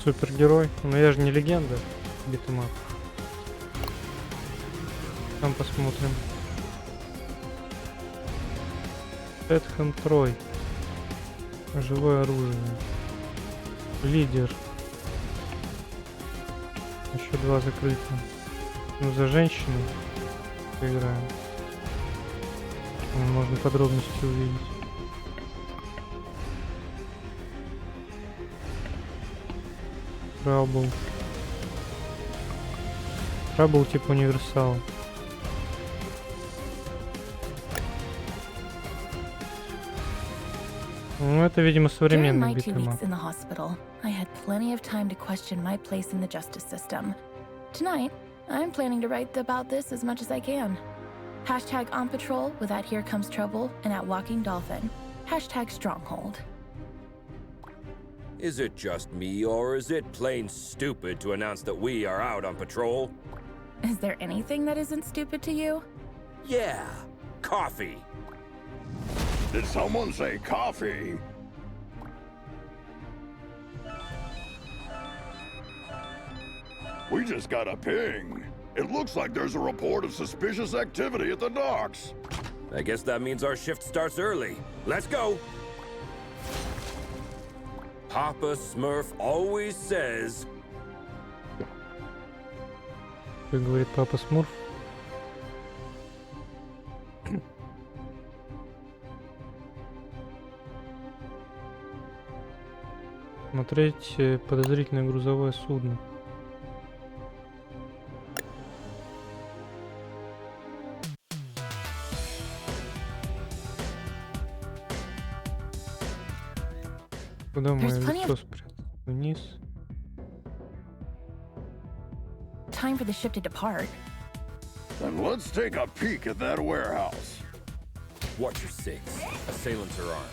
Супергерой. Но я же не легенда. Битэмап. Там посмотрим. Эдхэм Трой. Живое оружие. Лидер. Еще 2 закрыто. Ну, за женщину поиграем. Можно подробности увидеть. Трабл. Трабл типа универсал. Ну, это, видимо, современный битэмап. I had plenty of time to question my place in the justice system. Tonight, I'm planning to write about this as much as I can. Hashtag on patrol with at Here Comes Trouble and at Walking Dolphin. Hashtag Stronghold. Is it just me, or is it plain stupid to announce that we are out on patrol? Is there anything that isn't stupid to you? Yeah, coffee. Did someone say coffee? We just got a ping. It looks like there's a report of suspicious activity at the docks. I guess that means our shift starts early. Let's go! Papa Smurf always says... Как говорит папа Смурф. Смотреть подозрительное грузовое судно. Куда мое лицо спрятать? Вниз. Time for the ship to depart. Then let's take a peek at that warehouse. Watch your six. Assailants are armed.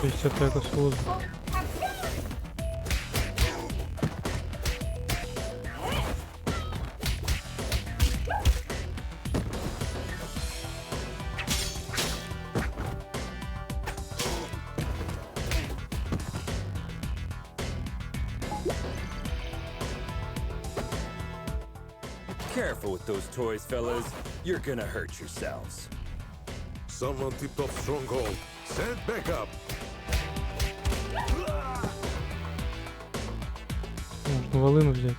То есть атака с воздуха. Careful with those toys, fellas. You're gonna hurt yourselves. Someone tipped off Stronghold. Send backup. Можно волыну взять.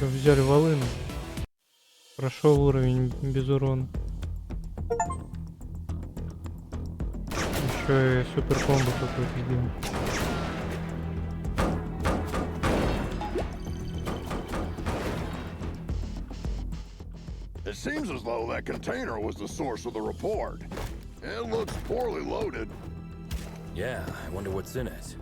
Взяли волыну. Прошел уровень без урона. Еще и супер комбо какой-то сделал. It seems as though that container was the source of the report. It looks poorly loaded. Yeah, I wonder what's in it.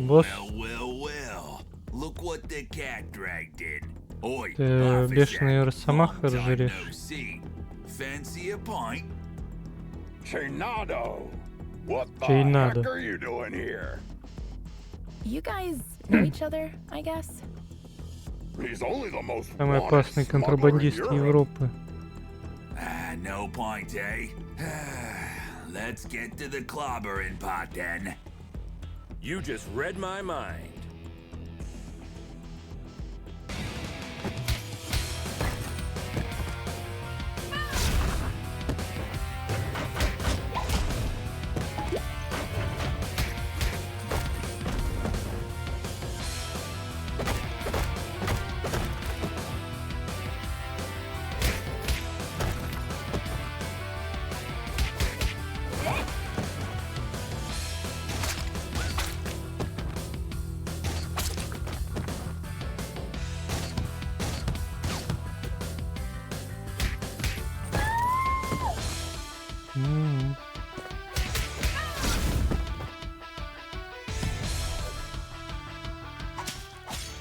Босс. Well. Look what the cat dragged in. Oi, Ты бешеный росомаха long time no разжирешь. see. Fancy a pint? Chinado! What the Chinado. heck are you doing here? You guys know each other, I guess? He's only the most Самый wanted опасный smuggler in контрабандист Europe. Европы. No point, eh? Let's get to the clobbering pot then. You just read my mind.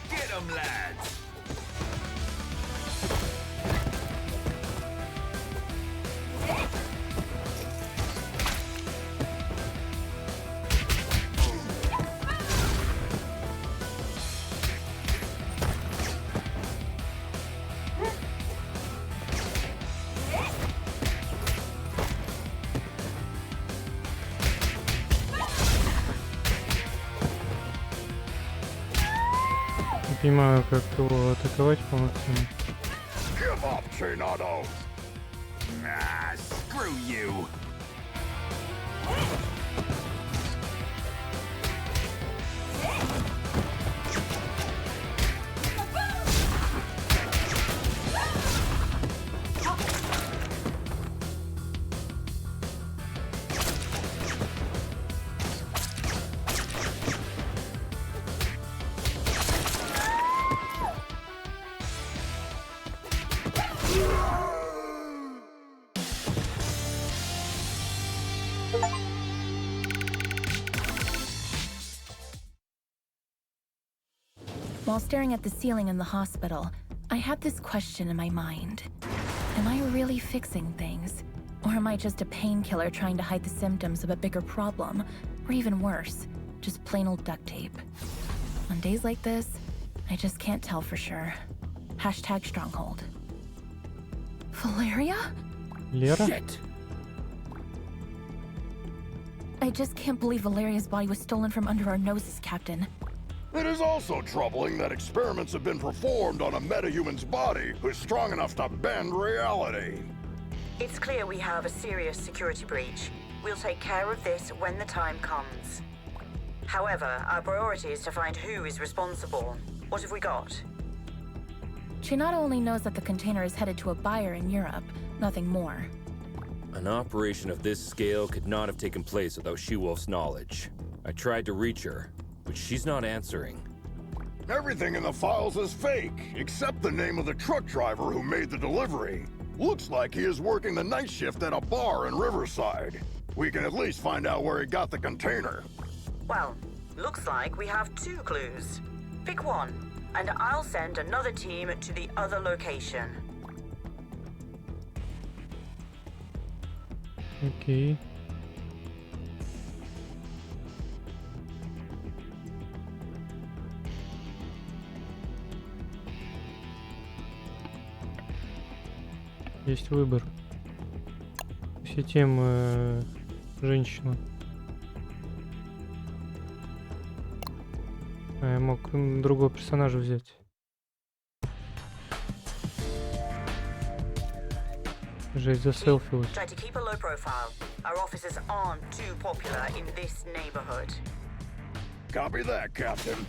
Get 'em, lads! Не понимаю, как его атаковать полноценно. Give up, Chinado! Ah, screw you! While staring at the ceiling in the hospital, I had this question in my mind. Am I really fixing things? Or am I just a painkiller trying to hide the symptoms of a bigger problem? Or even worse, just plain old duct tape? On days like this, I just can't tell for sure. Hashtag stronghold. Valeria? Лера? Shit. I just can't believe Valeria's body was stolen from under our noses, Captain. It is also troubling that experiments have been performed on a metahuman's body who's strong enough to bend reality. It's clear we have a serious security breach. We'll take care of this when the time comes. However, our priority is to find who is responsible. What have we got? Chinado only knows that the container is headed to a buyer in Europe, nothing more. An operation of this scale could not have taken place without She-Wolf's knowledge. I tried to reach her, but she's not answering. Everything in the files is fake, except the name of the truck driver who made the delivery. Looks like he is working the night shift at a bar in Riverside. We can at least find out where he got the container. Well, looks like we have 2 clues. Pick one, and I'll send another team to the other location. Окей. Есть выбор. Все темы женщина. А я мог другого персонажа взять. Жесть, заселфилась. Try to keep a low profile. Our officers aren't too popular in this neighborhood. Copy that, Captain.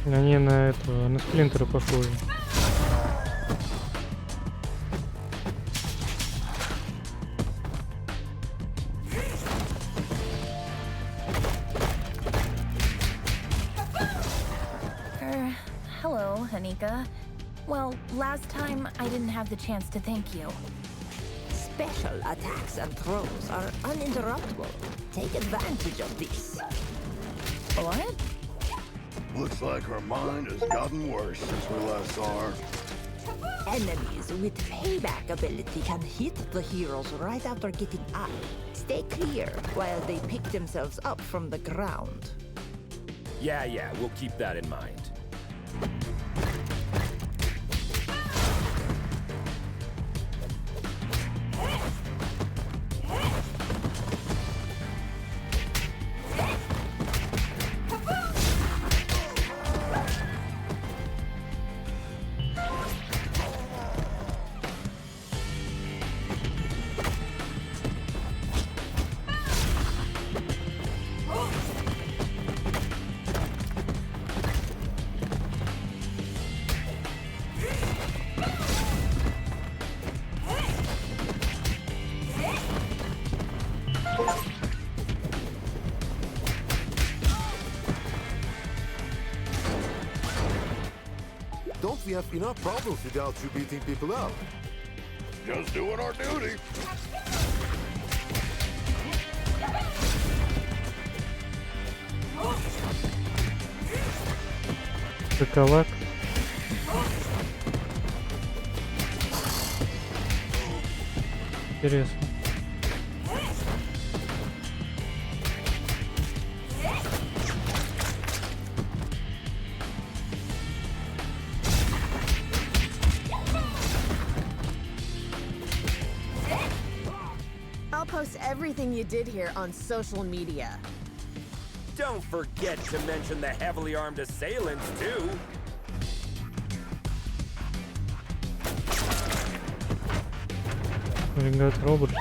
Они на этого, на сплинтера похожи. Hello, Anika. Well, last time I didn't have the chance to thank you. Special attacks and throws are uninterruptible. Take advantage of this. What? Looks like her mind has gotten worse since we last saw her. Enemies with payback ability can hit the heroes right after getting up. Stay clear while they pick themselves up from the ground. Yeah, we'll keep that in mind. Don't we have enough problems without you beating people up? Just doing our duty. Шоколад. Интересно. I'll post everything you did here on social media. Don't forget to mention the heavily armed assailants, too. Ребят, робот.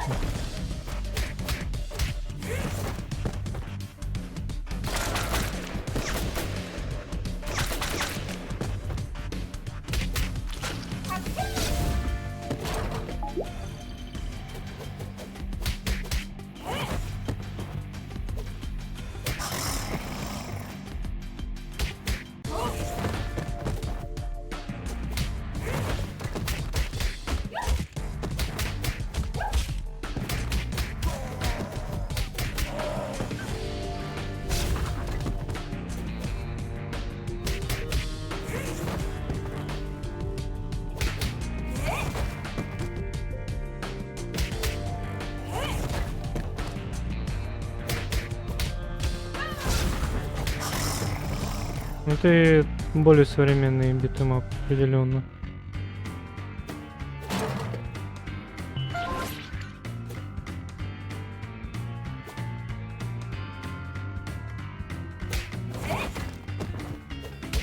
Ну ты более современный битэмап определенно.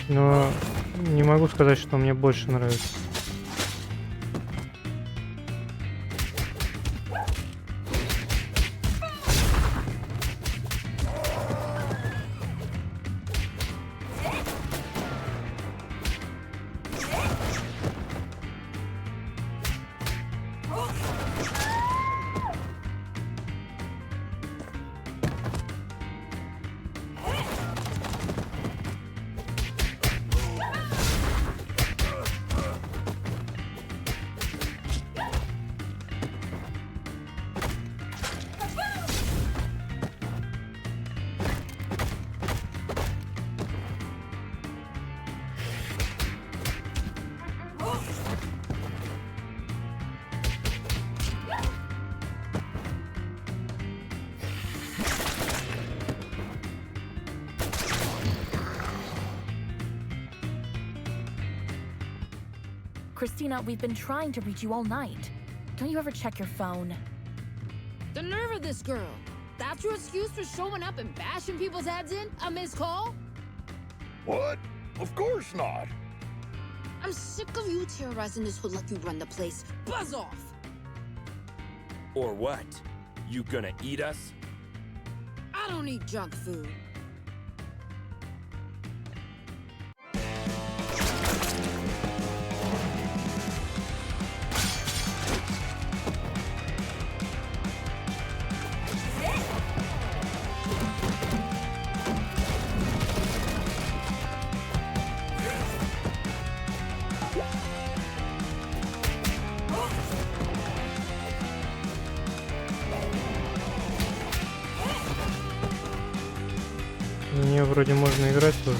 Но не могу сказать, что мне больше нравится. Christina, we've been trying to reach you all night. Don't you ever check your phone? The nerve of this girl. That's your excuse for showing up and bashing people's heads in? A missed call? What? Of course not. I'm sick of you terrorizing this hood like you run the place. Buzz off! Or what? You gonna eat us? I don't eat junk food. Мне вроде можно играть тоже.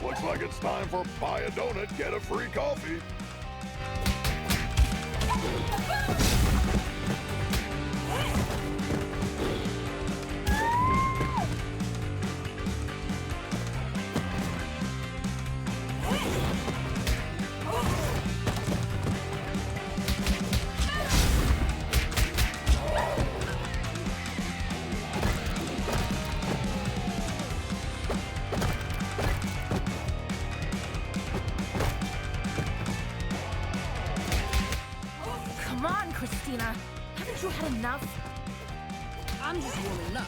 Looks like it's time for buy a donut, get a free coffee. Come on, Christina. Haven't you had enough? I'm just warming up.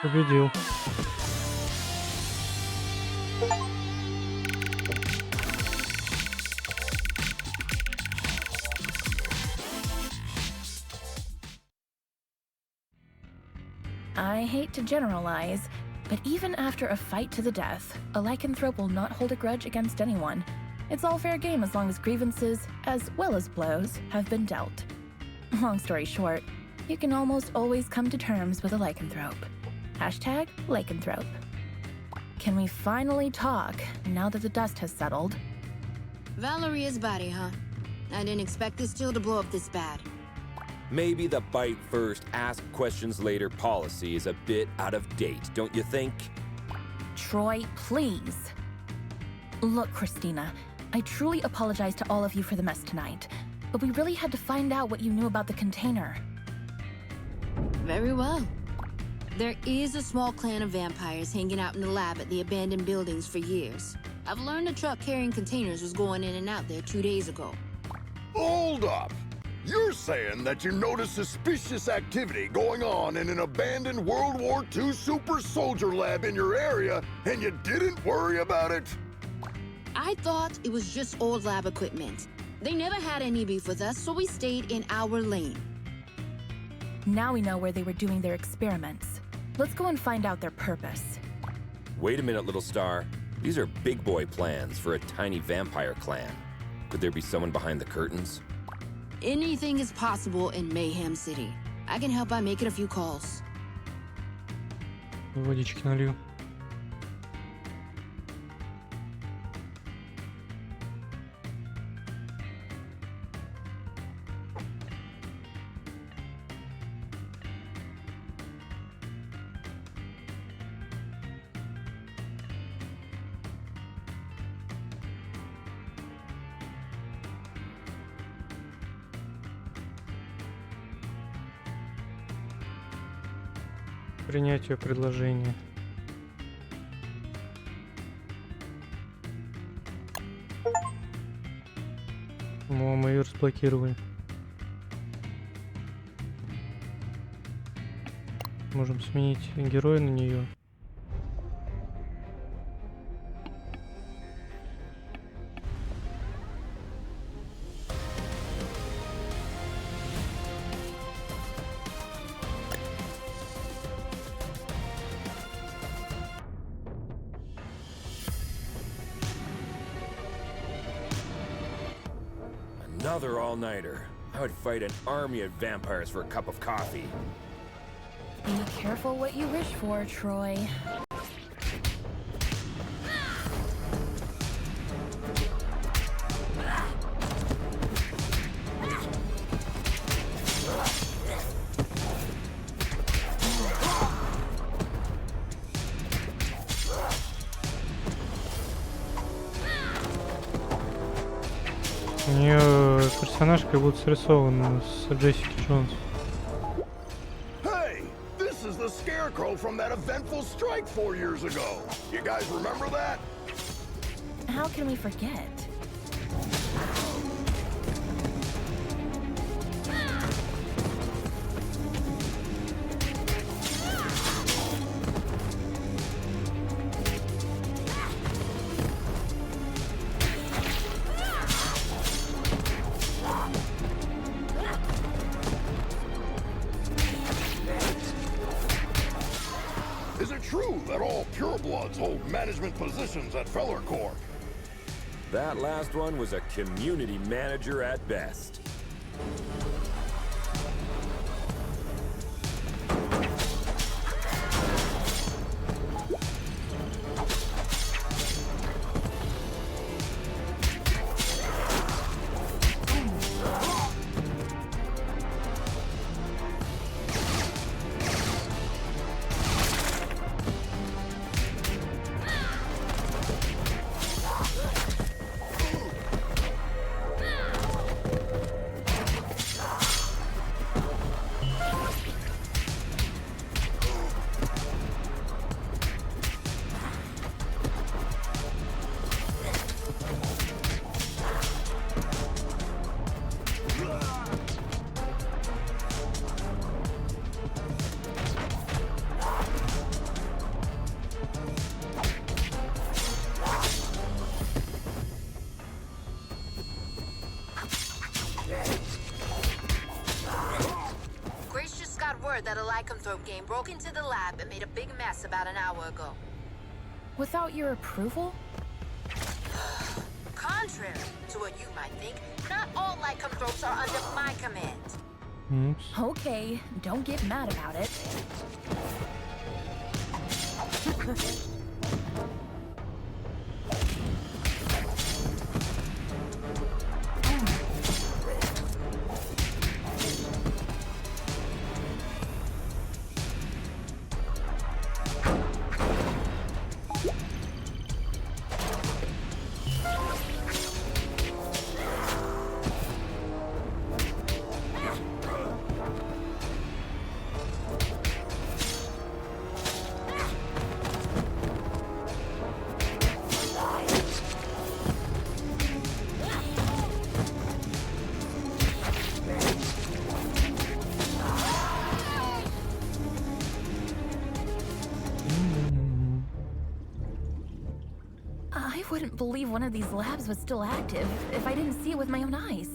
Победил. I hate to generalize, but even after a fight to the death, a lycanthrope will not hold a grudge against anyone. It's all fair game as long as grievances, as well as blows, have been dealt. Long story short, you can almost always come to terms with a lycanthrope. Hashtag lycanthrope. Can we finally talk now that the dust has settled? Valeria's body, huh? I didn't expect this deal to blow up this bad. Maybe the bite first, ask questions later policy is a bit out of date, don't you think? Troy, please. Look, Christina, I truly apologize to all of you for the mess tonight, but we really had to find out what you knew about the container. Very well. There is a small clan of vampires hanging out in the lab at the abandoned buildings for years. I've learned a truck carrying containers was going in and out there 2 days ago. Hold up! You're saying that you noticed suspicious activity going on in an abandoned World War II super soldier lab in your area, and you didn't worry about it? I thought it was just old lab equipment. They never had any beef with us, so we stayed in our lane. Now we know where they were doing their experiments. Let's go and find out their purpose. Wait a minute, little star. These are big boy plans for a tiny vampire clan. Could there be someone behind the curtains? Anything is possible in Mayhem City. I can help by making a few calls. Водички налью. Принятие предложения. Мы ее разблокировали. Можем сменить героя на нее. Another all-nighter. I would fight an army of vampires for a cup of coffee. Be careful what you wish for, Troy. У нее персонаж как будто срисован с Джессики Джонс. Hey, this is the Scarecrow from that eventful strike 4 years ago. You guys remember that? How can we forget? Is it true that all purebloods hold management positions at Feller Corp? That last one was a community manager at best. That a lycanthrope game broke into the lab and made a big mess about an hour ago. Without your approval? Contrary to what you might think, not all lycanthropes are under my command. Oops. Okay, don't get mad about it. I wouldn't believe one of these labs was still active if I didn't see it with my own eyes.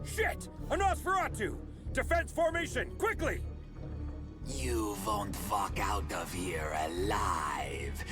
Shit! A Nosferatu! Defense formation, quickly! You won't walk out of here alive.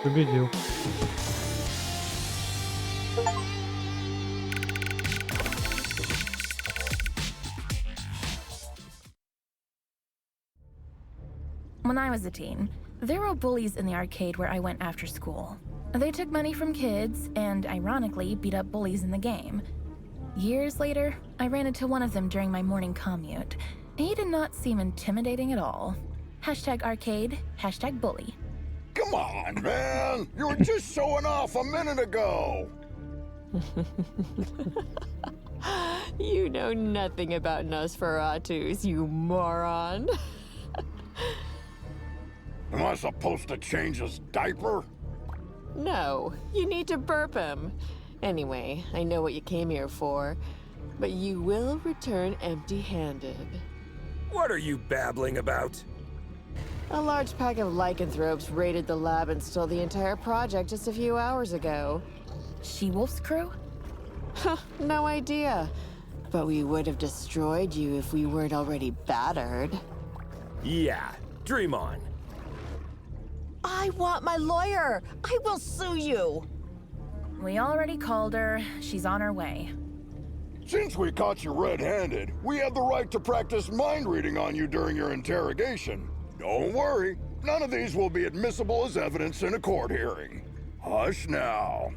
Победил. When I was a teen, there were bullies in the arcade where I went after school. They took money from kids and, ironically, beat up bullies in the game. Years later, I ran into one of them during my morning commute. He did not seem intimidating at all. Hashtag arcade, hashtag bully. Come on, man! You were just showing off a minute ago! You know nothing about Nosferatus, you moron. Am I supposed to change his diaper? No, you need to burp him. Anyway, I know what you came here for, but you will return empty-handed. What are you babbling about? A large pack of lycanthropes raided the lab and stole the entire project just a few hours ago. She-Wolf's crew? No idea. But we would have destroyed you if we weren't already battered. Yeah, dream on. I want my lawyer! I will sue you! We already called her. She's on her way. Since we caught you red-handed, we have the right to practice mind reading on you during your interrogation. Don't worry, none of these will be admissible as evidence in a court hearing. Hush now.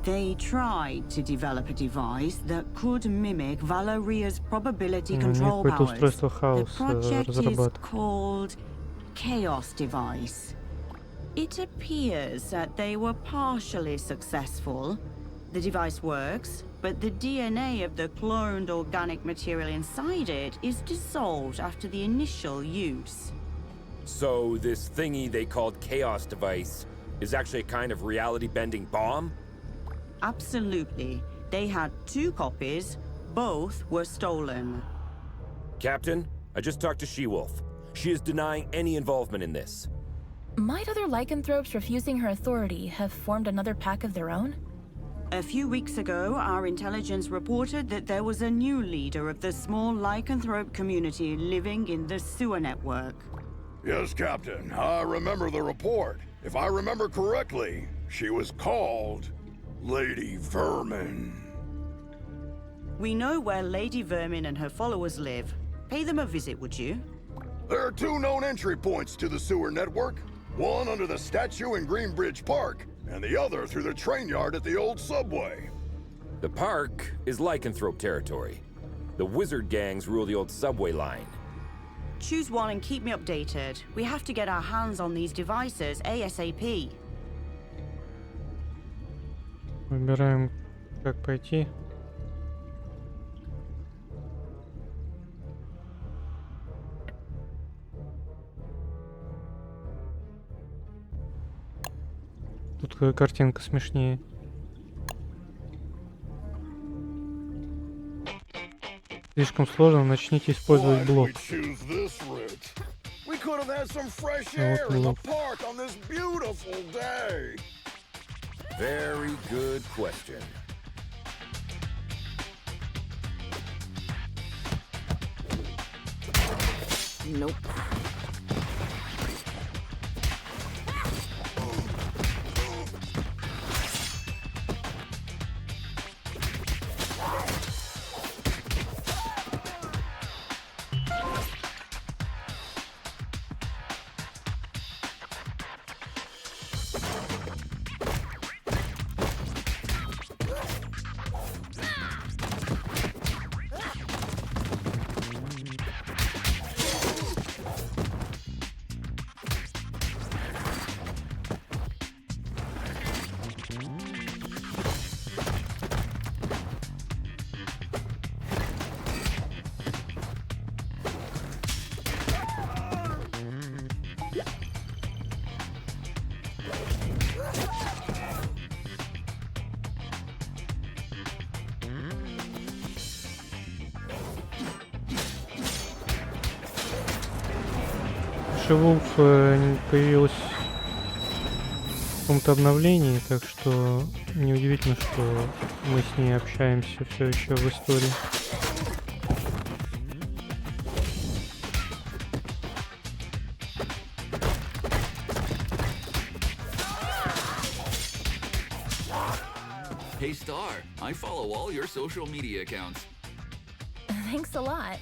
They tried to develop a device that could mimic Valeria's probability control powers. The project is called Chaos Device. It appears that they were partially successful. The device works, but the DNA of the cloned organic material inside it is dissolved after the initial use. So this thingy they called Chaos Device is actually a kind of reality-bending bomb? Absolutely. They had 2 copies. Both were stolen. Captain, I just talked to She-Wolf. She is denying any involvement in this. Might other lycanthropes refusing her authority have formed another pack of their own? A few weeks ago, our intelligence reported that there was a new leader of the small lycanthrope community living in the sewer network. Yes, Captain. I remember the report. If I remember correctly, she was called Lady Vermin. We know where Lady Vermin and her followers live. Pay them a visit, would you? There are 2 known entry points to the sewer network. One under the statue in Greenbridge Park, and the other through the train yard at the old subway. The park is lycanthrope territory. The wizard gangs rule the old subway line. Choose one and keep me updated. We have to get our hands on these devices ASAP. Выбираем, как пойти. Тут картинка смешнее. Слишком сложно, начните использовать блок. Very good question. Nope. She-Wolf появилась в каком-то обновлении, так что неудивительно, что мы с ней общаемся все еще в истории. Hey Star, I follow all your social media accounts. Thanks a lot.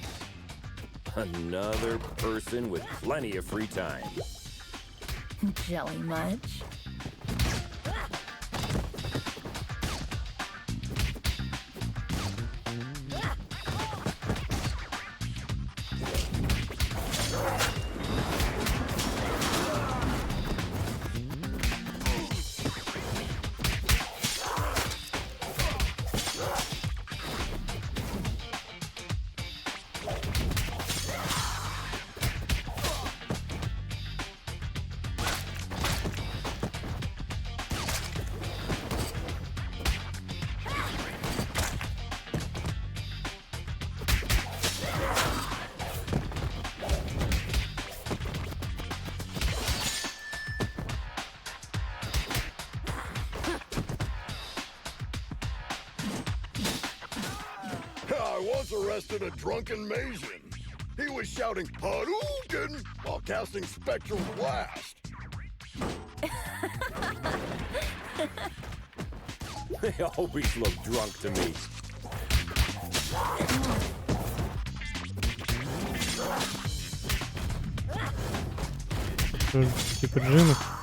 Another person with plenty of free time. Jelly much? I once arrested a drunken Mayhem. He was shouting Hadouken while casting Spectral Blast. They always look drunk to me. Типа джинов.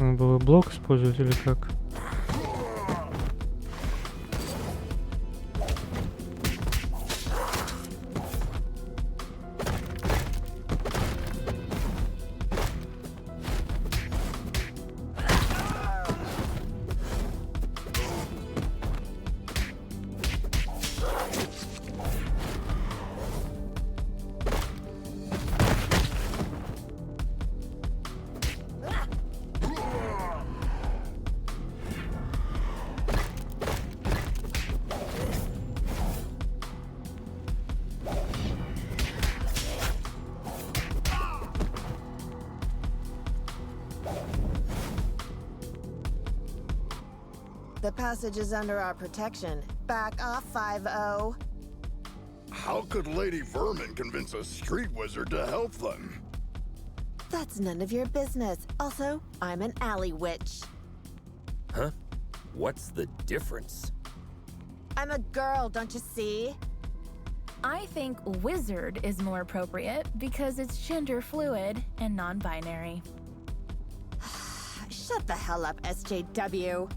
Надо было блок использовать или как? The passage is under our protection. Back off, 5-0. How could Lady Vermin convince a street wizard to help them? That's none of your business. Also, I'm an alley witch. Huh? What's the difference? I'm a girl, don't you see? I think wizard is more appropriate because it's gender fluid and non-binary. Shut the hell up, SJW.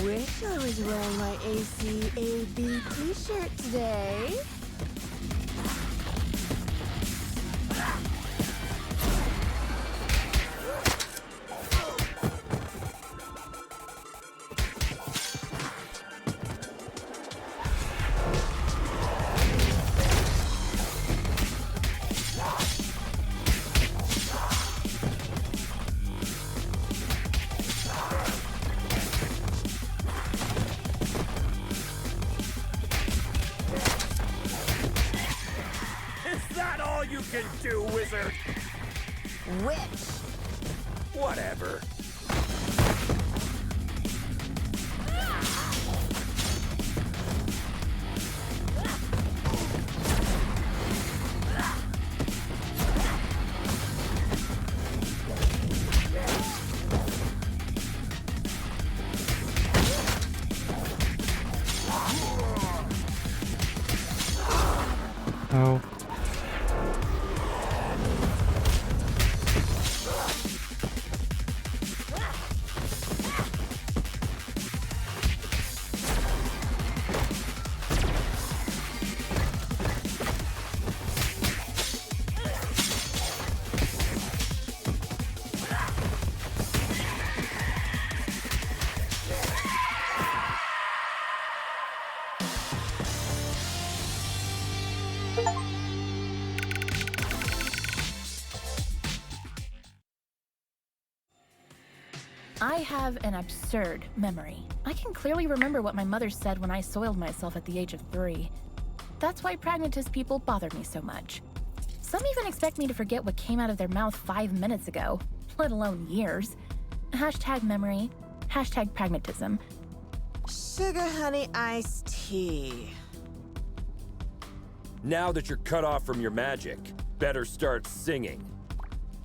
Wish I was wearing my ACAB t-shirt today. can do, wizard! Witch! Whatever. Oh. I have an absurd memory. I can clearly remember what my mother said when I soiled myself at the age of 3. That's why pragmatist people bother me so much. Some even expect me to forget what came out of their mouth 5 minutes ago, let alone years. Hashtag memory, hashtag pragmatism. Sugar honey iced tea. Now that you're cut off from your magic, better start singing.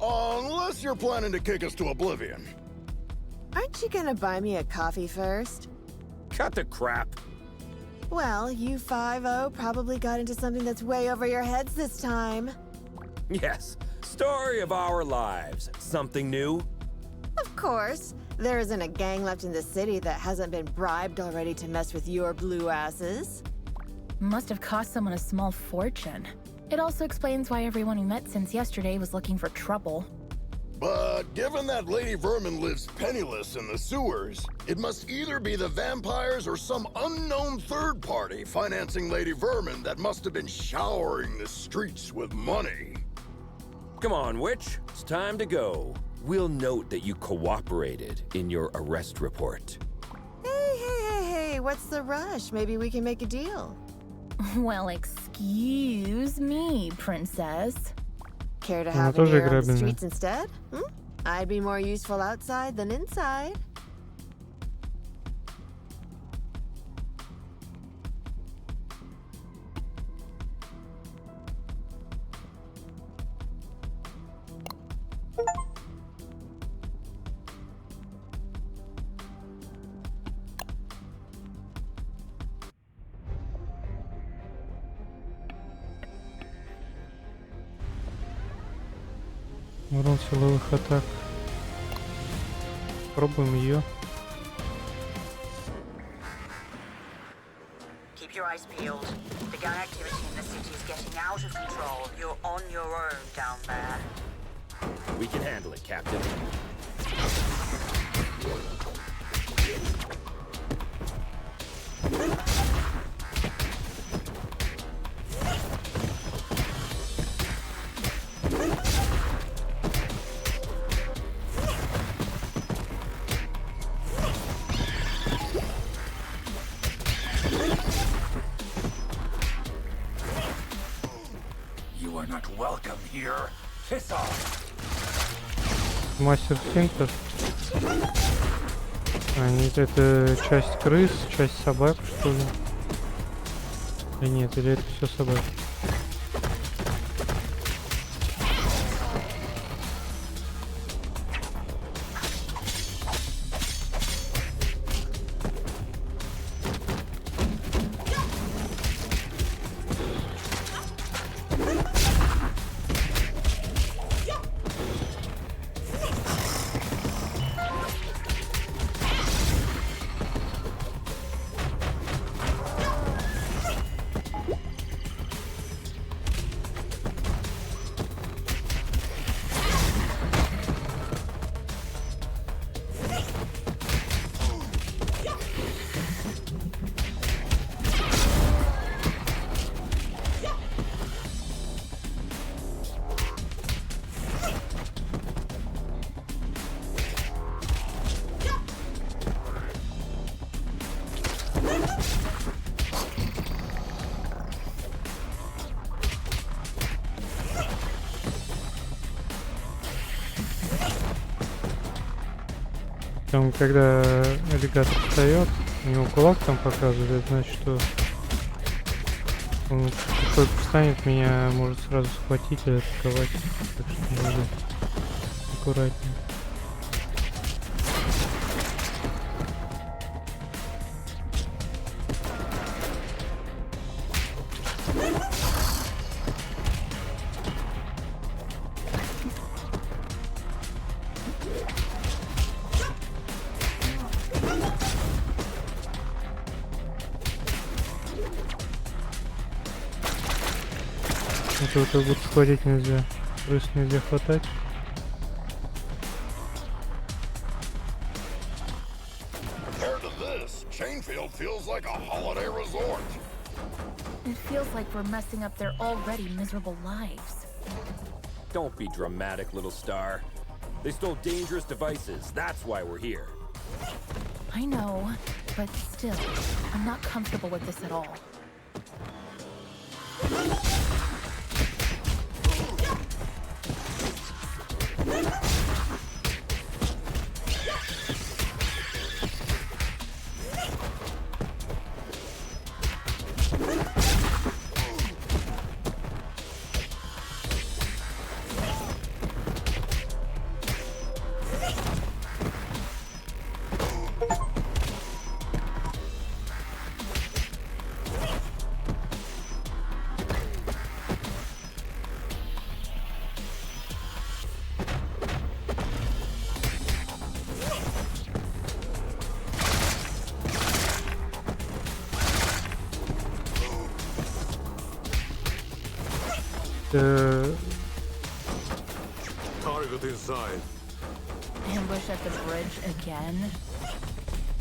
Unless you're planning to kick us to oblivion. Aren't you gonna buy me a coffee first? Cut the crap. Well, you 5-0 probably got into something that's way over your heads this time. Yes, story of our lives. Something new? Of course. There isn't a gang left in the city that hasn't been bribed already to mess with your blue asses. Must have cost someone a small fortune. It also explains why everyone we met since yesterday was looking for trouble. But given that Lady Vermin lives penniless in the sewers, it must either be the vampires or some unknown third party financing Lady Vermin that must have been showering the streets with money. Come on, witch. It's time to go. We'll note that you cooperated in your arrest report. Hey, what's the rush? Maybe we can make a deal. Well, excuse me, princess. Care to have me on the streets instead? I'd be more useful outside than inside. Урон силовых атак. Пробуем ее. Keep your eyes peeled. The gang activity in the city is getting out of control. You're on your own down there. We can handle it, Captain. Мастер Синтез. Они это часть крыс, часть собак, что ли? Или нет, или это все собаки? Причем, когда аллигатор встает, у него кулак там показывает, это значит, что он такой встанет, меня может сразу схватить и атаковать. Так что надо аккуратнее. Это вот будут схватить нельзя. Крыс нельзя хватать. Compared to this, Chainfield feels like a holiday resort. It feels like we're messing up their already miserable lives. Don't be dramatic, little star. They stole dangerous devices. That's why we're here. I know, but still, I'm not comfortable with this at all. Target inside. Ambush at the bridge again?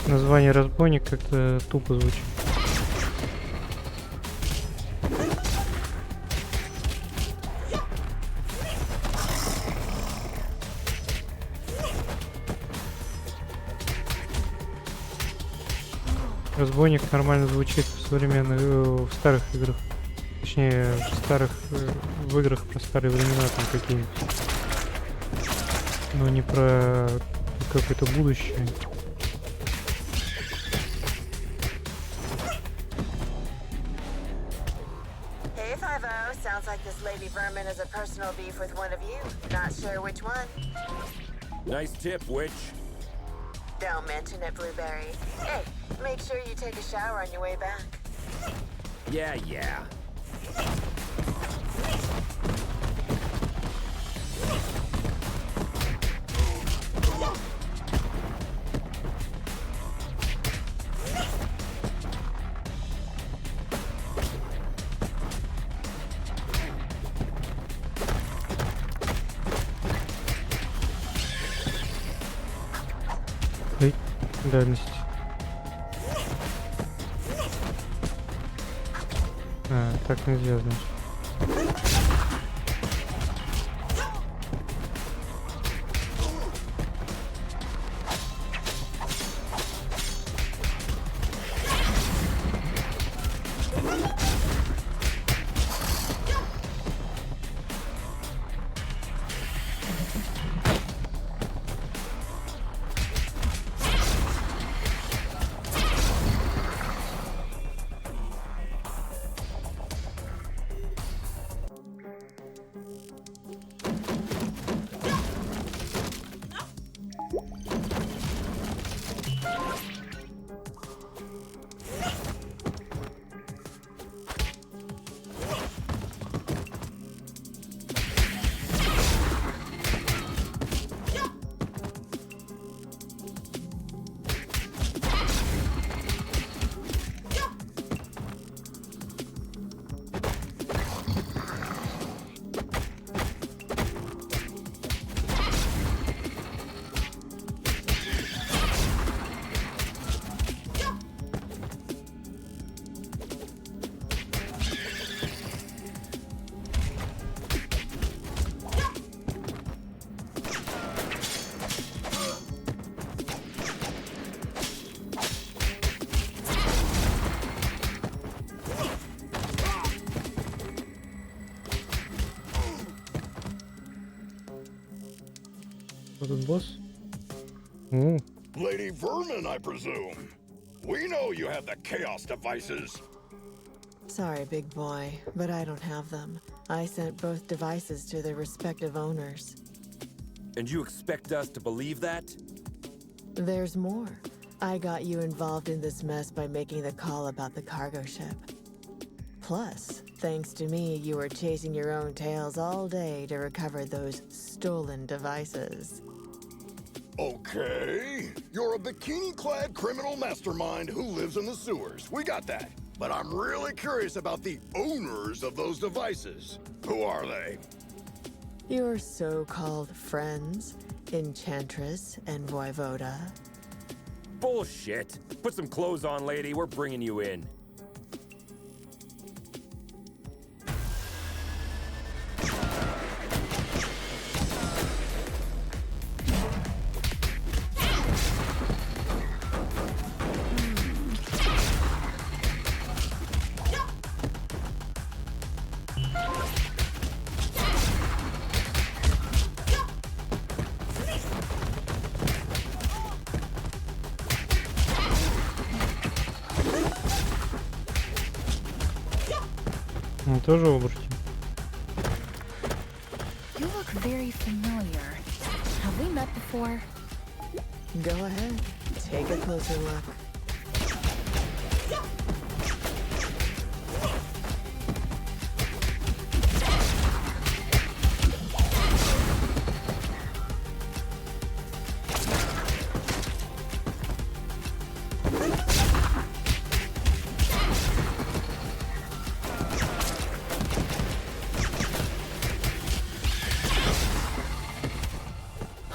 Название разбойник как-то тупо звучит. Разбойник нормально звучит в современных, в старых играх. Точнее, в играх про старые времена там какие-нибудь. Но не про какое-то будущее. Hey, 5-0. Sounds like this lady vermin has a personal beef with one of you. Not sure which one. Nice tip, witch. Don't mention it, Blueberry. Hey, make sure you take a shower on your way back. Yeah. Дальность. Так нельзя, значит. Вот этот босс. Lady Vermin, I presume. We know you have the Chaos devices. Sorry, big boy, but I don't have them. I sent both devices to their respective owners. And you expect us to believe that? There's more. I got you involved in this mess by making the call about the cargo ship. Plus, thanks to me, you were chasing your own tails all day to recover those stolen devices. Okay. You're a bikini-clad criminal mastermind who lives in the sewers. We got that. But I'm really curious about the owners of those devices. Who are they? Your so-called friends, Enchantress and Voivoda. Bullshit. Put some clothes on, lady. We're bringing you in. Он тоже оборотень. You look very familiar. Have we met before? Go ahead. Take a closer look.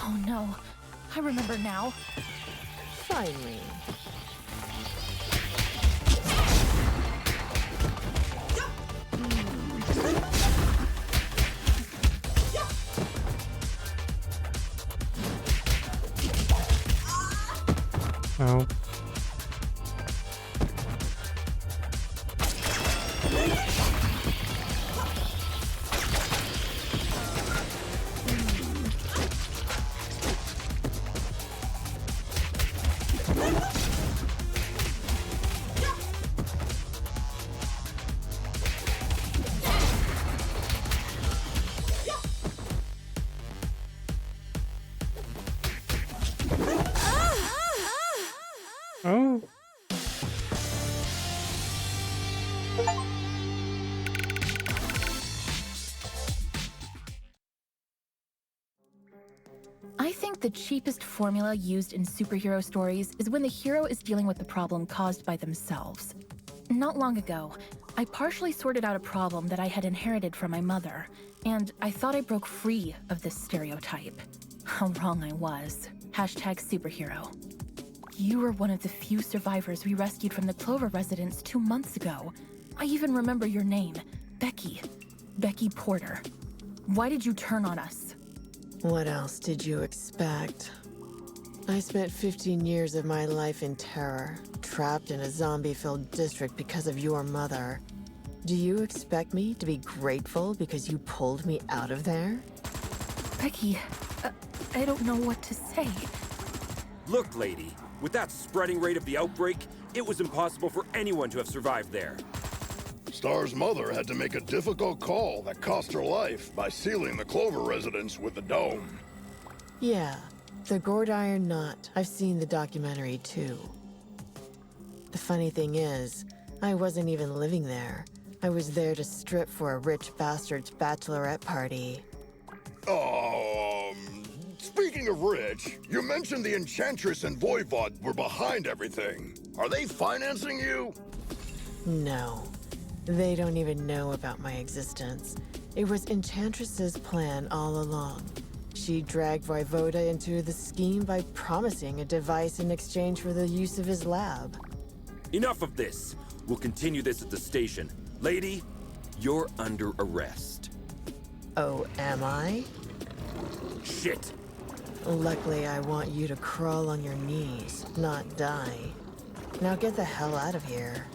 Oh no. I remember now. Finally. Ау. Ау. I think the cheapest formula used in superhero stories is when the hero is dealing with the problem caused by themselves. Not long ago, I partially sorted out a problem that I had inherited from my mother, and I thought I broke free of this stereotype. How wrong I was. #superhero. You were one of the few survivors we rescued from the Clover residence 2 months ago. I even remember your name, Becky. Becky Porter. Why did you turn on us? What else did you expect? I spent 15 years of my life in terror, trapped in a zombie-filled district because of your mother. Do you expect me to be grateful because you pulled me out of there? Becky, I don't know what to say. Look, lady. With that spreading rate of the outbreak, it was impossible for anyone to have survived there. Star's mother had to make a difficult call that cost her life by sealing the Clover residence with the dome. Yeah, the gourd iron knot. I've seen the documentary too. The funny thing is, I wasn't even living there. I was there to strip for a rich bastard's bachelorette party. Speaking of rich, you mentioned the Enchantress and Voivod were behind everything. Are they financing you? No. They don't even know about my existence. It was Enchantress's plan all along. She dragged Voivoda into the scheme by promising a device in exchange for the use of his lab. Enough of this. We'll continue this at the station. Lady, you're under arrest. Oh, am I? Shit. Luckily, I want you to crawl on your knees, not die. Now get the hell out of here.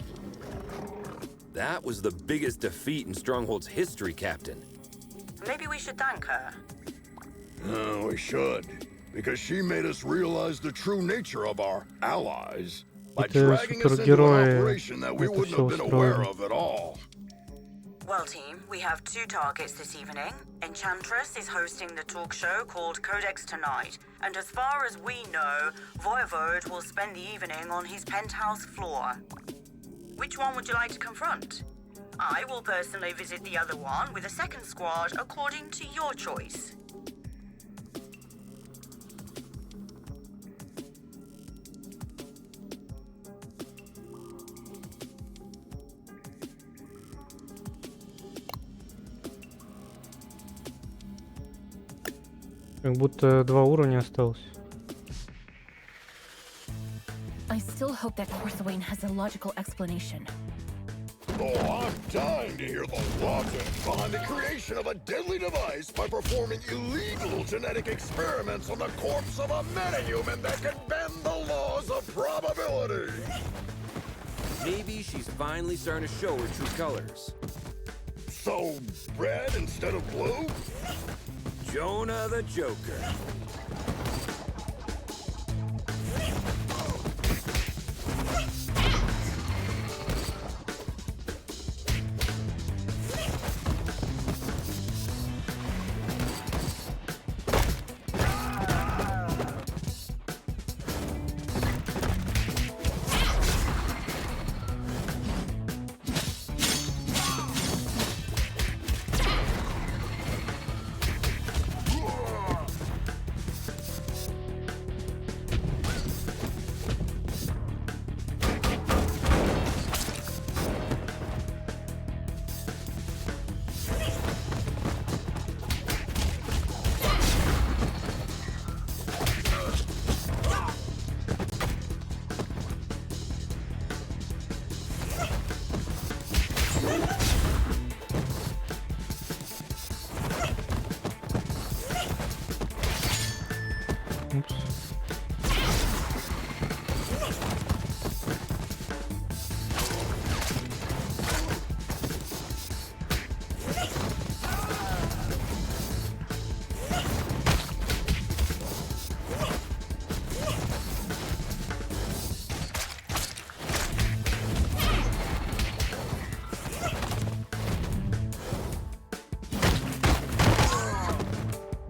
That was the biggest defeat in Stronghold's history, Captain. Maybe we should thank her. We should. because she made us realize the true nature of our allies by Это dragging us into an супергерои operation that we это wouldn't все have been aware устроили. of at all. Well, team, we have 2 targets this evening. Enchantress is hosting the talk show called Codex Tonight, and as far as we know, Voivode will spend the evening on his penthouse floor. Which one would you like to confront? I will personally visit the other one with a second squad according to your choice. Как будто 2 уровня осталось. I still hope that Corsawane has a logical explanation. Oh, I'm dying to hear the logic behind the creation of a deadly device by performing illegal genetic experiments on the corpse of a metahuman that can bend the laws of probability. Maybe she's finally starting to show her true colors. So, red instead of blue? Jonah the Joker.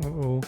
Uh-oh.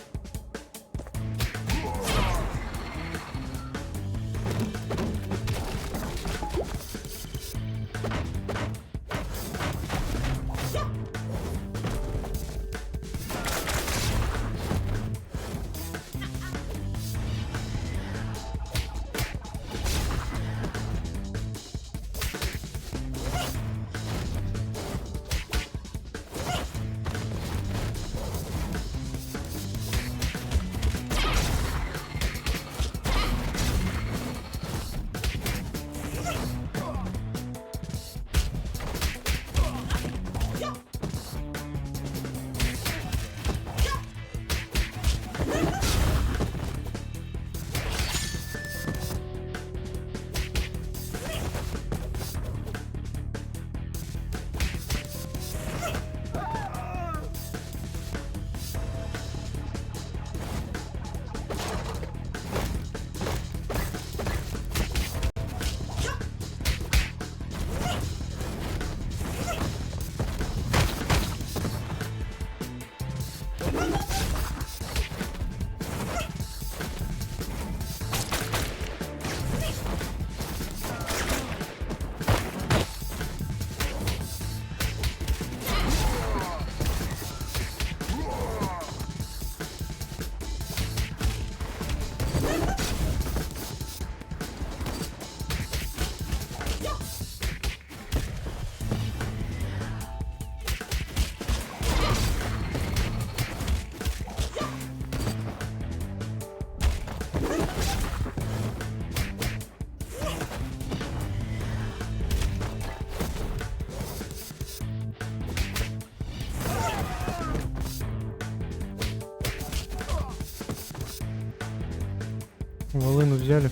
Волыну взяли.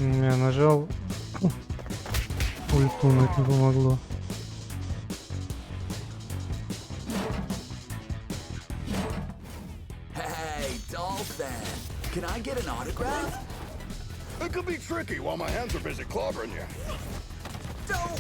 Я нажал ульту, но это не помогло. Hey, Dolphin, can I get an autograph? It could be tricky while my hands are busy clobbering you. Don't.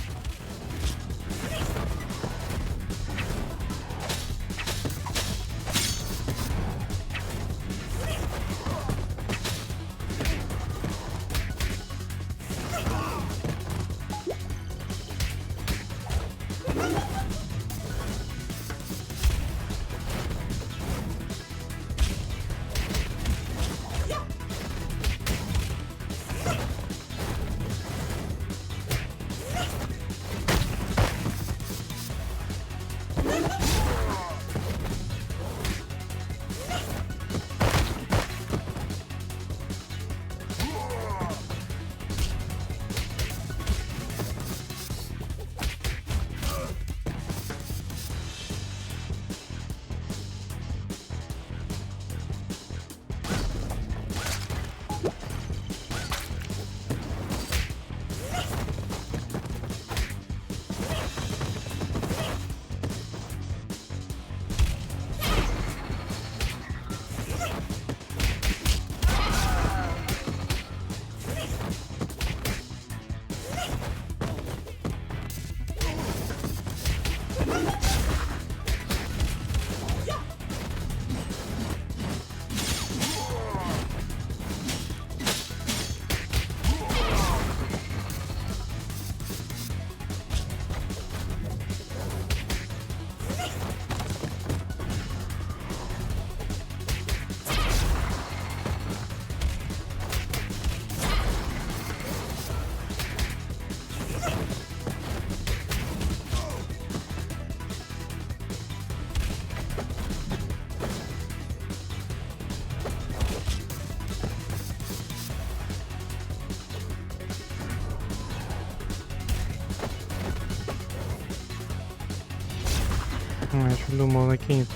Я еще думал, накинет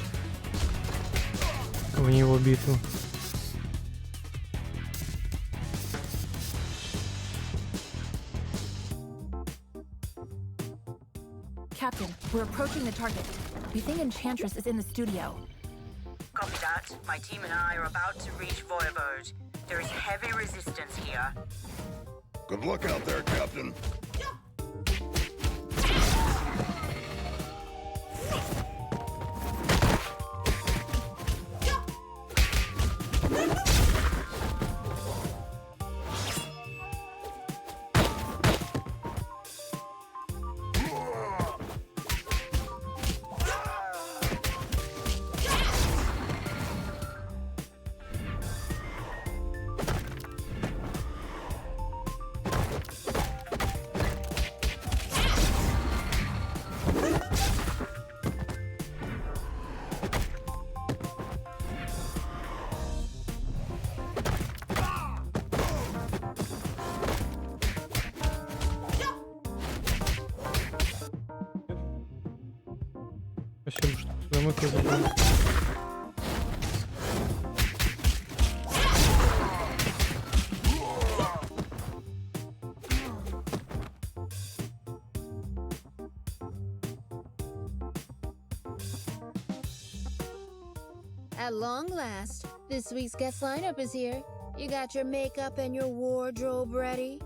в него битву. Captain, we're approaching the target. We think Enchantress is in the studio. Copy that. My team and I are about to reach Voivode. There is heavy resistance here. Good luck out there, Captain. Спасибо, что замок я забрал. At long last, this week's guest lineup is here. You got your makeup and your wardrobe ready?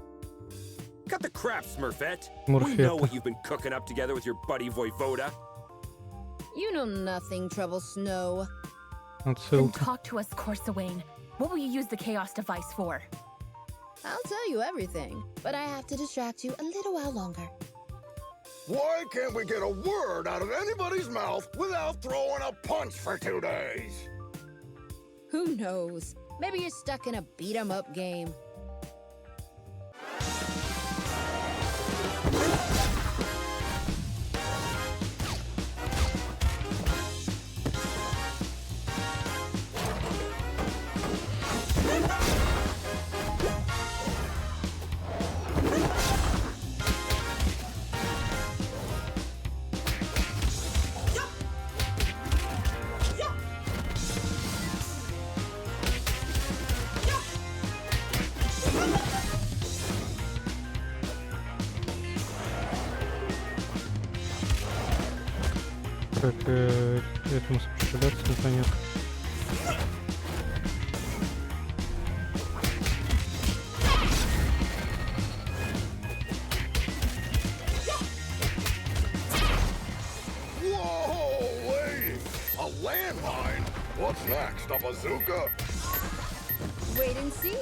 Cut the crap, Smurfette. Smurfette. We know what you've been cooking up together with your buddy Voivoda. You know nothing, Trouble Snow. Then Отсылка. talk to us, Corsawane. What will you use the Chaos device for? I'll tell you everything, but I have to distract you a little while longer. Why can't we get a word out of anybody's mouth without throwing a punch for 2 days? Who knows? Maybe you're stuck in a beat-em-up game. как этому сопротивляться, непонятно. What's next? A bazooka? Wait and see.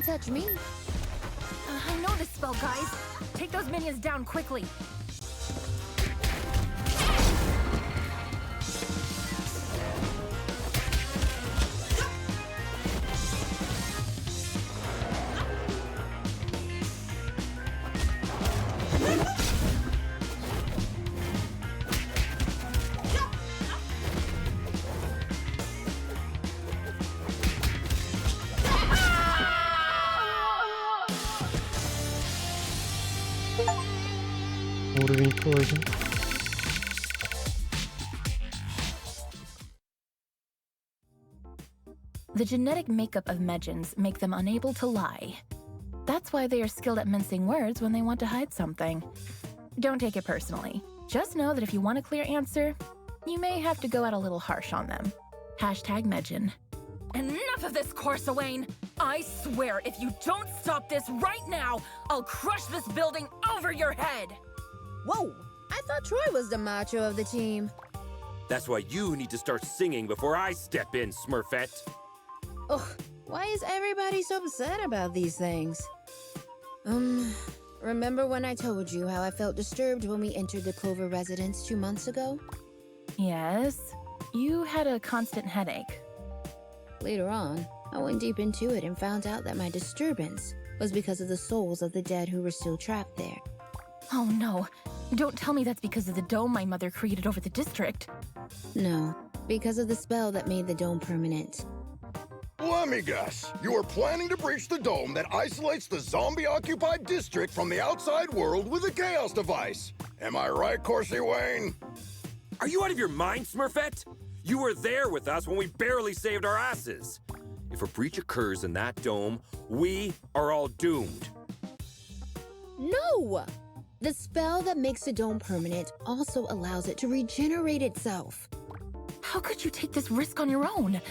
Touch me. I know this spell, guys. Take those minions down quickly. Уровень пройден. The genetic makeup of Medjans make them unable to lie. That's why they are skilled at mincing words when they want to hide something. Don't take it personally. Just know that if you want a clear answer, you may have to go out a little harsh on them. #Medjan. Enough of this, Corsawane! I swear, if you don't stop this right now, I'll crush this building over your head! Whoa! I thought Troy was the macho of the team. That's why you need to start singing before I step in, Smurfette. Ugh, why is everybody so upset about these things? Remember when I told you how I felt disturbed when we entered the Clover residence 2 months ago? Yes, you had a constant headache. Later on, I went deep into it and found out that my disturbance was because of the souls of the dead who were still trapped there. Oh no, don't tell me that's because of the dome my mother created over the district. No, because of the spell that made the dome permanent. Let me guess. You are planning to breach the dome that isolates the zombie-occupied district from the outside world with a chaos device. Am I right, Corsi Wayne? Are you out of your mind, Smurfette? You were there with us when we barely saved our asses. If a breach occurs in that dome, we are all doomed. No! The spell that makes the dome permanent also allows it to regenerate itself. How could you take this risk on your own?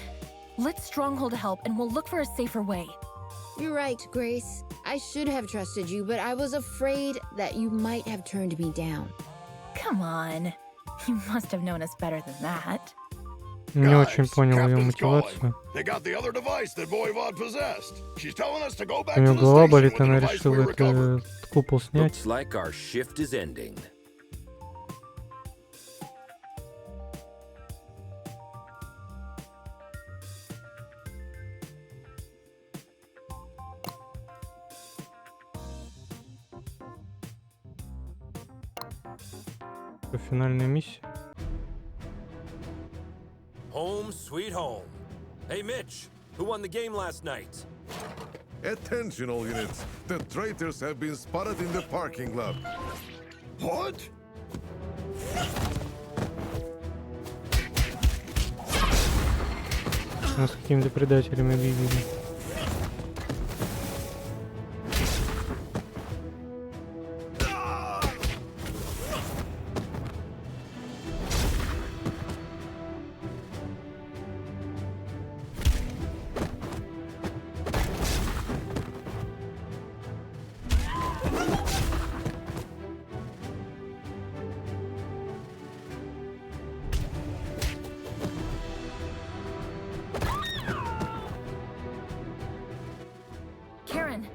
Let Stronghold help and we'll look for a safer way. You're right, Grace. I should have trusted you, but I was afraid that you might have turned me down. Come on. You must have known us better than that. Не очень понял ее мотивацию. У нее голова болит, она решила этот купол снять. Looks like our shift is ending. Финальная миссия. Home sweet home. Hey Mitch, who won the game last night? Attention all units. The traitors have been spotted in the parking lot. What? Нас с какими-то предателями объявили.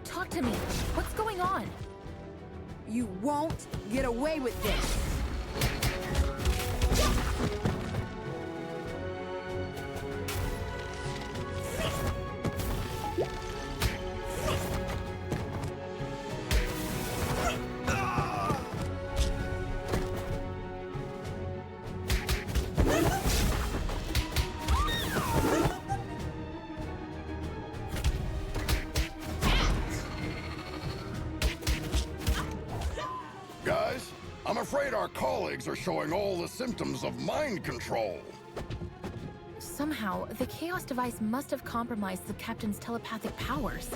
Talk to me. What's going on? You won't get away with this. afraid our colleagues are showing all the symptoms of mind control. Somehow, the Chaos device must have compromised the Captain's telepathic powers.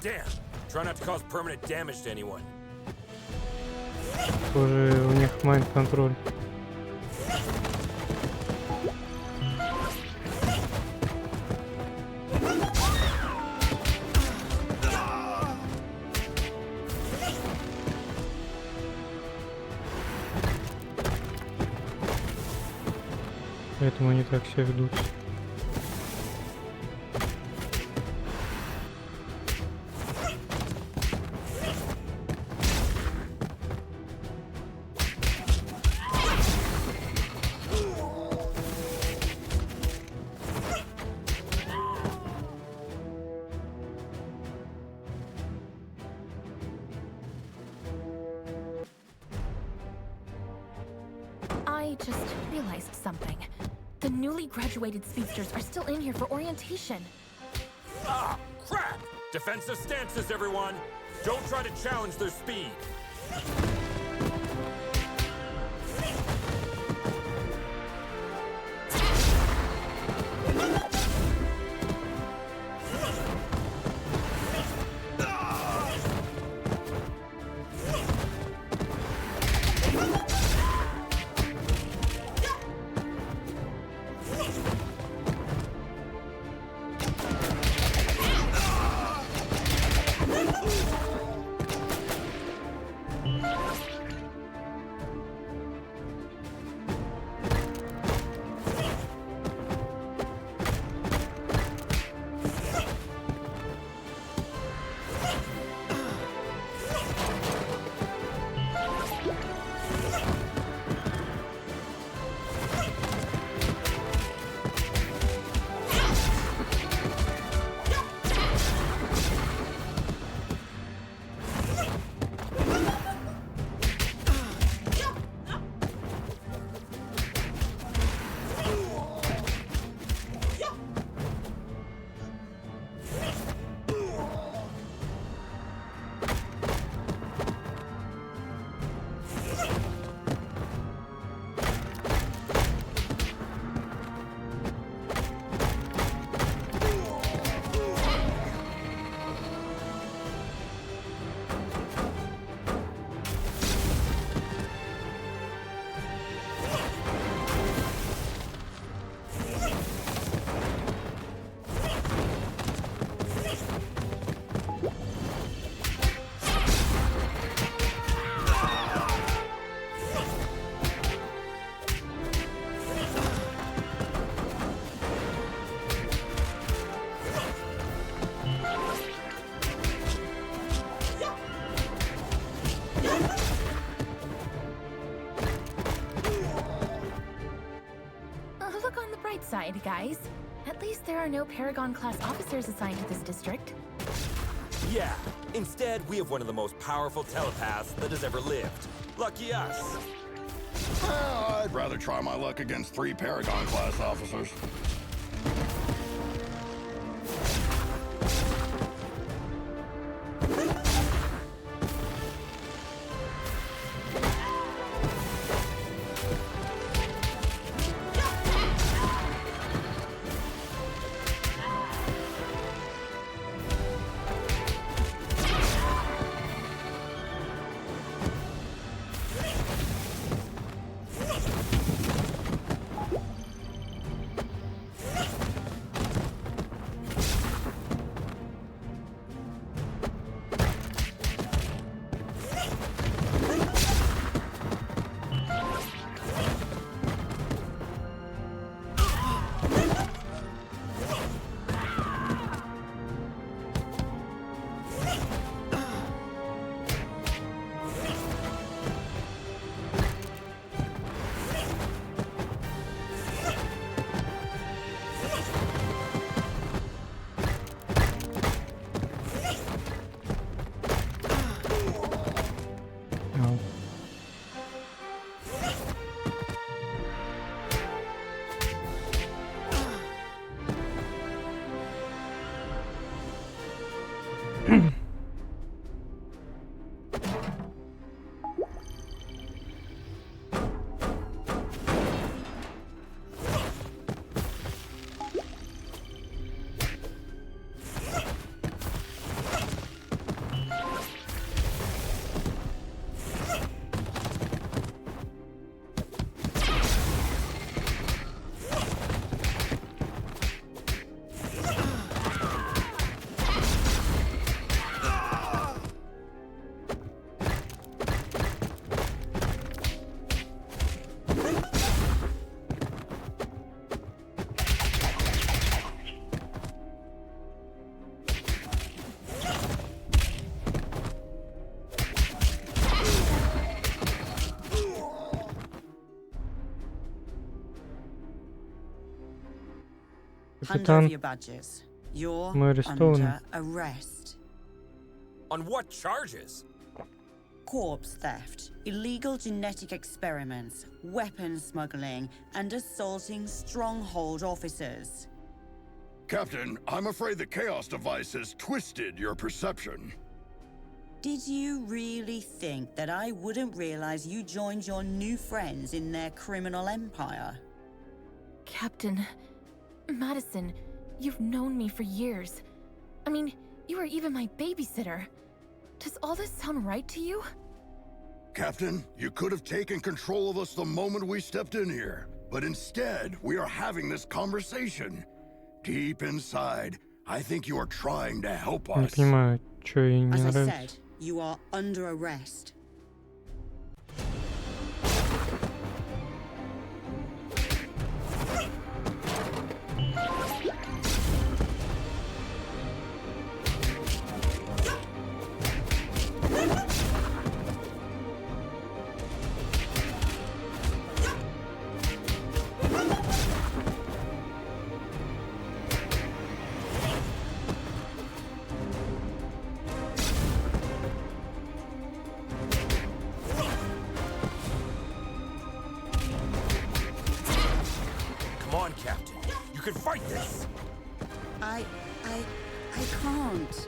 Damn. Try not to cause permanent damage to anyone. Похоже, у них майнд-контроль. Поэтому они так себя ведут. I just realized something. The newly graduated speedsters are still in here for orientation. Ah, crap! Defensive stances, everyone! Don't try to challenge their speed. Look on the bright side, guys. At least there are no Paragon-class officers assigned to this district. Yeah, instead we have one of the most powerful telepaths that has ever lived. Lucky us. I'd rather try my luck against 3 Paragon-class officers. over your badges. You're мы арестованы. under arrest. On what charges? Corpse theft, illegal genetic experiments, weapons smuggling, and assaulting stronghold officers. Captain, I'm afraid the Chaos device has twisted your perception. Did you really think that I wouldn't realize you joined your new friends in their criminal empire? Captain, Madison, you've known me for years. I mean, you were even my babysitter. Does all this sound right to you? Captain, you could have taken control of us the moment we stepped in here. But instead, we are having this conversation. Deep inside, I think you are trying to help Не us. понимаю, что ей не As I нравится. said, you are under arrest. Come on, Captain. You can fight this. I can't.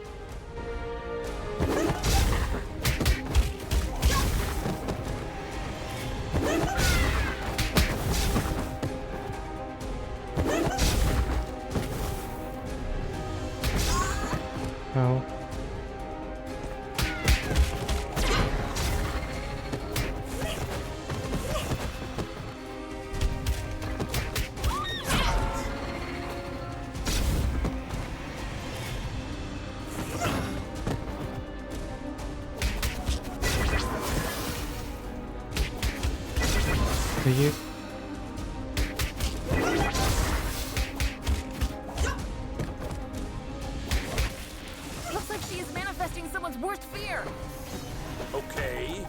Ау. Е- Looks like she is manifesting someone's worst fear. Okay.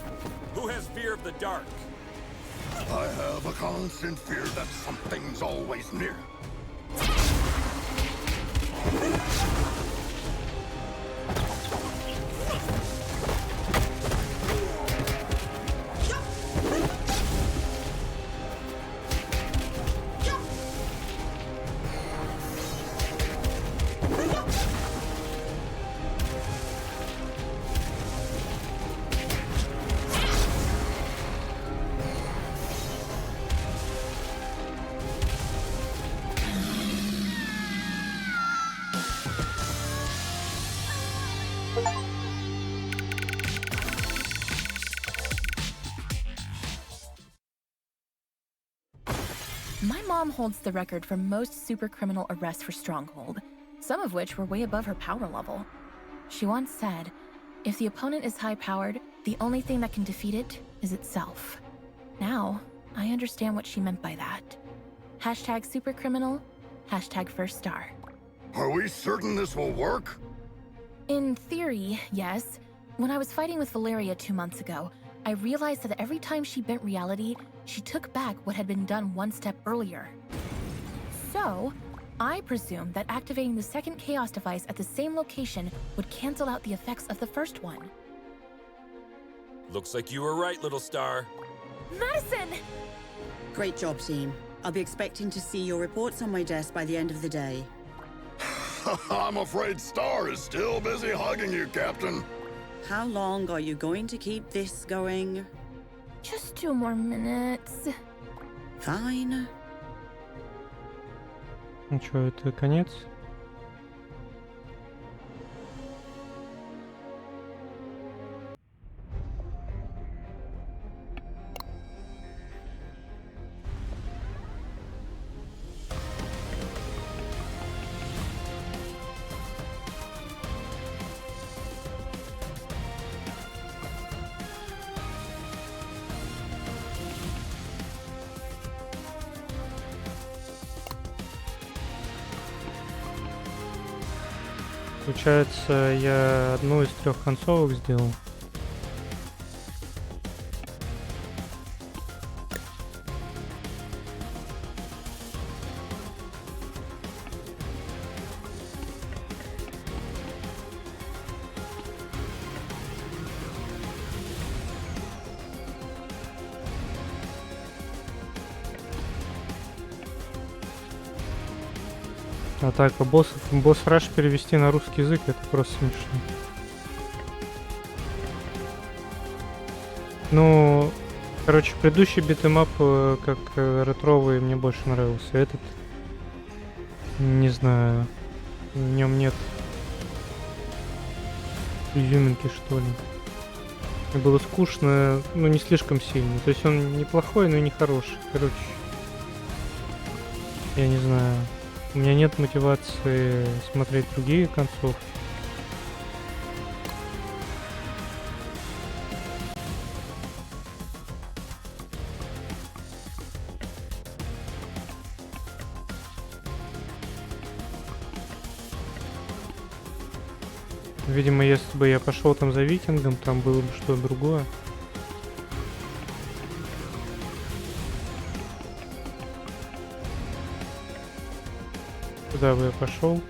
Who has fear of the dark? I have a constant fear that something's always near. My mom holds the record for most super criminal arrests for Stronghold, some of which were way above her power level. She once said, if the opponent is high-powered, the only thing that can defeat it is itself. Now, I understand what she meant by that. Hashtag supercriminal, hashtag first star. Are we certain this will work? In theory, yes. When I was fighting with Valeria 2 months ago, I realized that every time she bent reality, she took back what had been done one step earlier. So, I presume that activating the second Chaos device at the same location would cancel out the effects of the first one. Looks like you were right, little star. Madison! Great job, team. I'll be expecting to see your reports on my desk by the end of the day. I'm afraid Star is still busy hugging you, Captain. How long are you going to keep this going? Just 2 more minutes. Fine. Ну что, это конец? Получается, я одну из 3 концовок сделал. Атака боссов. Босс-раш перевести на русский язык — это просто смешно. Ну, короче, предыдущий битэмап, как ретровый, мне больше нравился. Этот, не знаю, в нем нет изюминки, что ли. Мне было скучно, но не слишком сильно. То есть он неплохой, но и не хороший. Короче, я не знаю. У меня нет мотивации смотреть другие концовки. Видимо, если бы я пошел там за викингом, там было бы что-то другое. Куда бы я пошел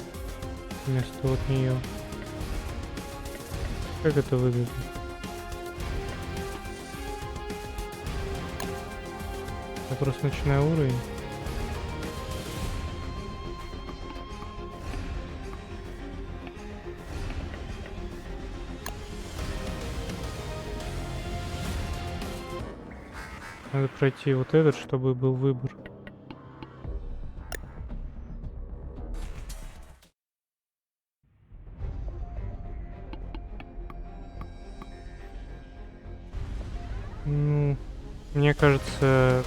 вместо вот нее? Как это выглядит? Я просто начинаю уровень. Надо пройти вот этот, чтобы был выбор. Ну, мне кажется,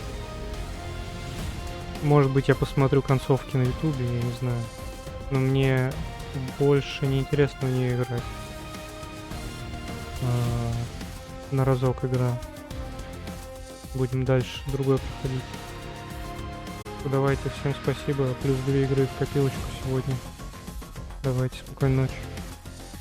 может быть, я посмотрю концовки на ютубе, я не знаю. Но мне больше не интересно в нее играть. На разок игра. Будем дальше другой проходить. Давайте, всем спасибо. Плюс 2 игры в копилочку сегодня. Давайте, спокойной ночи.